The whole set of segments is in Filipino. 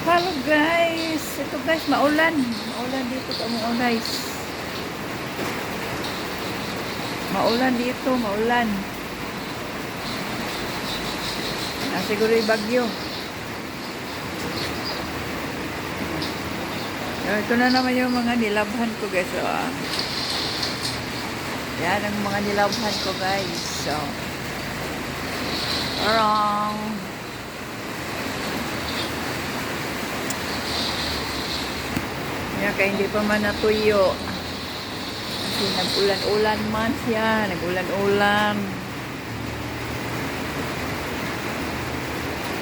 Hello guys, ito guys, maulan. Maulan dito kamo guys. Maulan dito, maulan. Siguro yung bagyo. Ito na naman yung mga nilabhan ko guys. So, yan ang mga nilabhan ko guys. So, parang yan, kaya hindi pa man natuyo. Kasi nag-ulan-ulan man siya. Nag-ulan-ulan.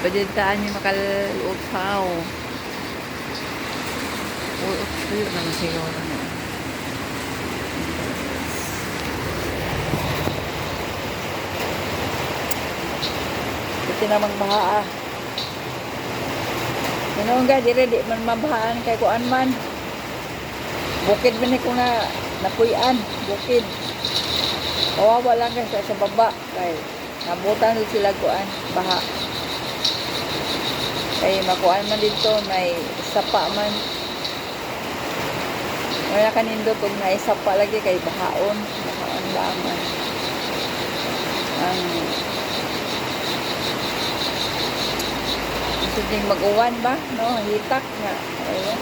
Padyadtaan niyo makalupaw. Tuyo naman siguro na. Kasi namang baha ah. Ano nga, di man mabahaan kay kuan man. Bukid man ko na napuyan, bukid. Kawawa lang guys sa baba kay nabutan sila kuan, baha. Kay makuan man dito may sapa man. Wala kanindot kung na sapa lagi kay bahaon laman. Ang gusto ding mag-uwan ba? No, hitak nga. Ayun.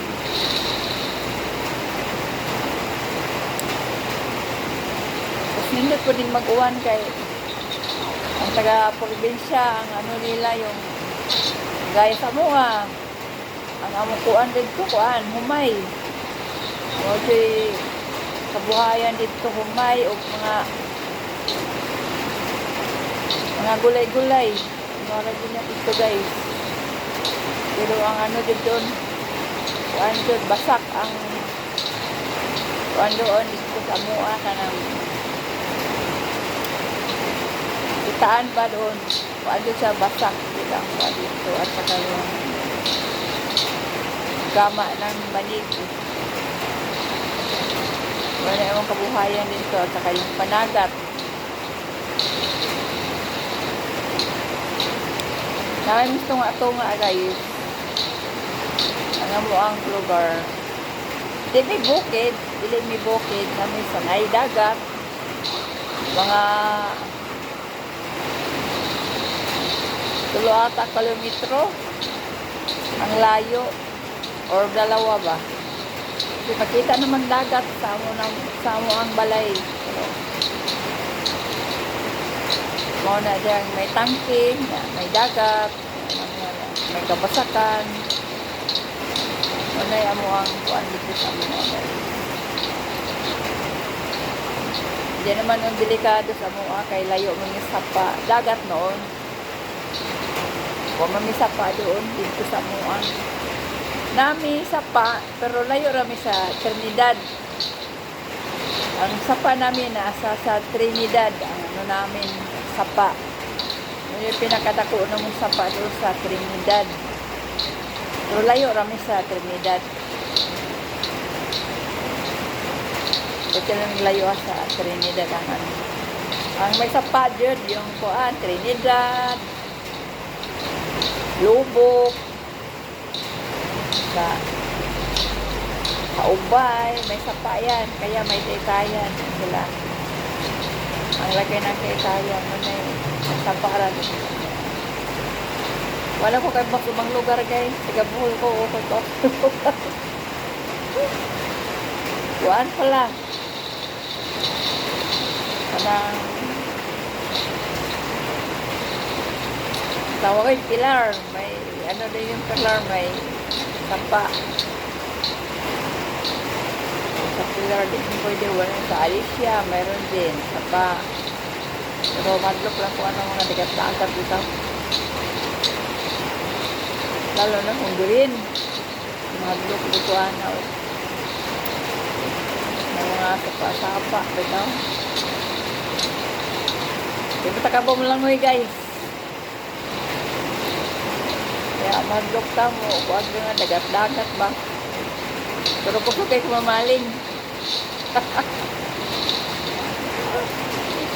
Nindot po din mag-uwan kay ang taga-probinsya, ang ano nila yung gaya sa mga ang amukuan dito kuan, humay. O di kabuhayan dito humay o mga gulay-gulay. Mara din na dito guys. Pero ang ano dito kuan doon, basak ang kuan doon dito sa mua kanang itaan ba doon? Paano siya basak bilang pa dito at saka yung gama ng manig. Wala yung kabuhayan dito at saka yung panagat. Namin gusto nga ito nga guys. Ang mo ang lugar. Di may bukid. Dili may bukid. Namin sanay dagat. Mga 3 kilometro ang layo or 2 ba kasi makita naman dagat sa mo ang balay mo na dyan may tangke may dagat may kabasakan mo na amo ang kuan dito sa mo diyan naman ang delikado sa mo kay layo mga sapa dagat noon. Kung may sapa doon, dito sa Muang. Nami sapa, pero layo rami sa Trinidad. Ang sapa namin nasa sa Trinidad. Ang ano namin, sapa. Yung pinakadako namang sapa doon sa Trinidad. Pero layo rami sa Trinidad. Ito lang layo sa Trinidad. Ang may sapa dyan, yung kuan, Trinidad. Lubok sa Ubay, may sapa yan, kaya may taytayan sila. Ang laki ng taytayan mo na yung saparan. Wala ko kayo masubang lugar guys, tigabuhol ko o ito. Kuhaan pala. Parang tawag ay pilar, may ano din yung pilar, may sapa. Sa pilar din pwede, wala sa Alicia, mayroon din, sapa. Pero madlok lang kung ano mga digat-dagat dito. Lalo na kung green, madlok dito ano. May mga sapa-sapa, dito. Diba takabong lang mo guys. Kaya madlok ta mo, huwag nga dagat-dagat ba. Pero kung kayo kumamaling.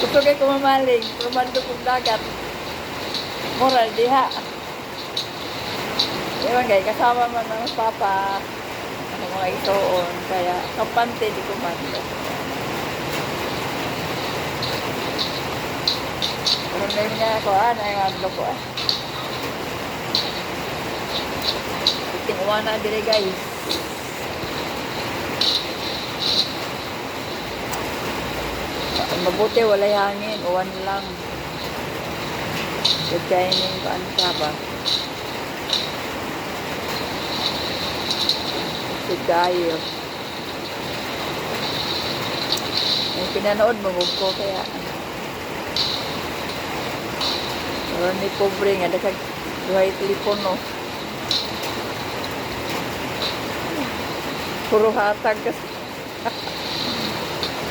Kung kayo kumamaling, pero madlok kong dagat. Moral diha. Ewan guys, kasama man ng papa, ang mga itoon, kaya kampante di ko man. Pero ngayon nga ako, ay adlo ko Itinguha na dire guys. Mabuti walay hangin, uwan lang. Good timing ko ka ba? Good tayo. May pinanood mo ko kaya. Pero ni pobre nga, dakag duhay telepono. Puro hatag kasi.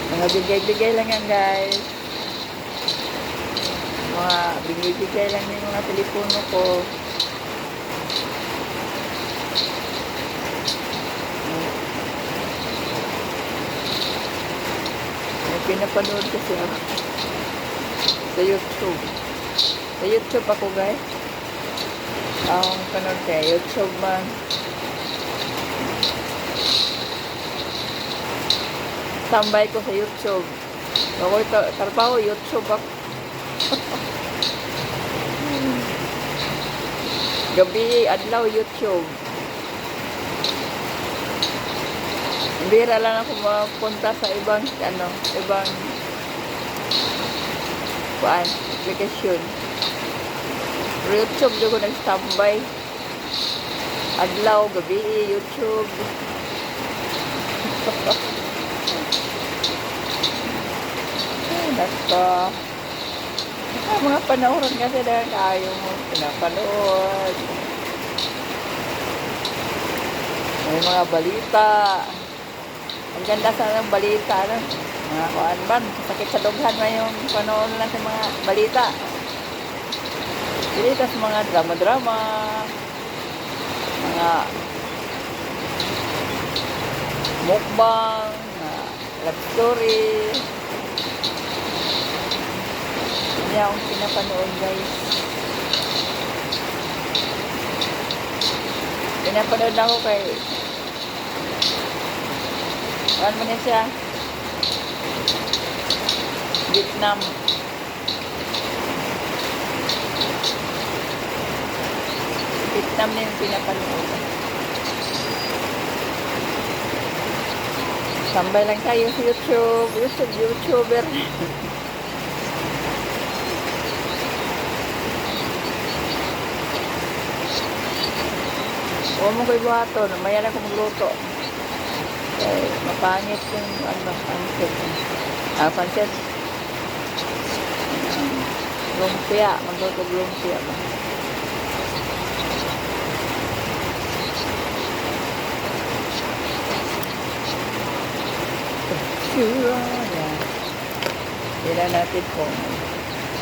Mga bigay-bigay lang yan guys. Mga bigay-bigay lang yung mga telepono ko. May pinapanood kasi ako sa YouTube. Sa YouTube ako guys. Ang panood kaya YouTube man. Tambay ko sa YouTube. Ako trabaho YouTube ako. Gabi, adlaw YouTube. Bira lang ako mapunta sa ibang application. Pero YouTube doon ko nag-standby. Adlaw, gabi, YouTube. Nako. Mga panoorin kasi dahil kayo mo pinapanood. May mga balita. Ang ganda sana ng balita. Ano? Mga kuan ban. Sakit sa dughan na yung panood lang sa mga balita. Balita sa mga drama-drama. Mga mukbang. Love story. Hindi akong pinapanood guys. Pinapanood ako kay ano man siya? Vietnam. Vietnam na yung pinapanood. Sambay lang tayo sa YouTube. YouTuber. Huwag mo ko'y buhato. Namaya na kong luto. Eh, mapangit yung pancit. Pancit. Lumpia. Magluto lumpia ba? Sure. Yan. Hindi na natin kung